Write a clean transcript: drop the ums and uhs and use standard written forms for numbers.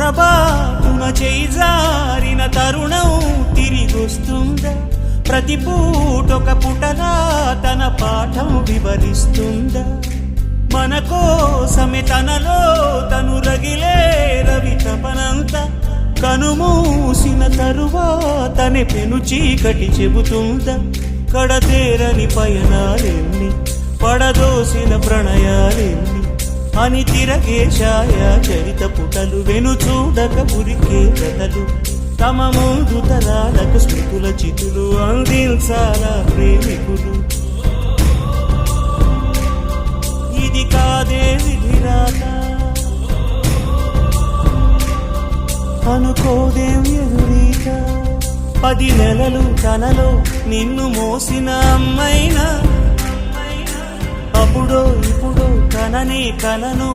పొరపాటున చేజారిన తరుణం తిరిగొస్తుందా? ప్రతి పూటొక పుటలా తన పాఠం వివరిస్తుందా? మన కోసమే తనలో తను రగిలే రవి తపనంత కనుమూసిన తరువాతనే పెను చీకటి చెబుతుందా? కడతేరని పయనాలెన్ని, పడదోసిన ప్రణయాలెన్ని అని తిరగే ఛాయా చరిత పుటలు, వెను చూడక ఉరికే కథలు, తమ ముందు తరాలకు స్మృతుల చితులు అందించాలా ప్రేమికులు. ఇది కాదే విధిరాత, అనుకోదేం ఎదురీత. 10 నెలలు తనలో నిన్ను మోసిన అమ్మైనా అప్పుడో ఇప్పుడో కననే కలను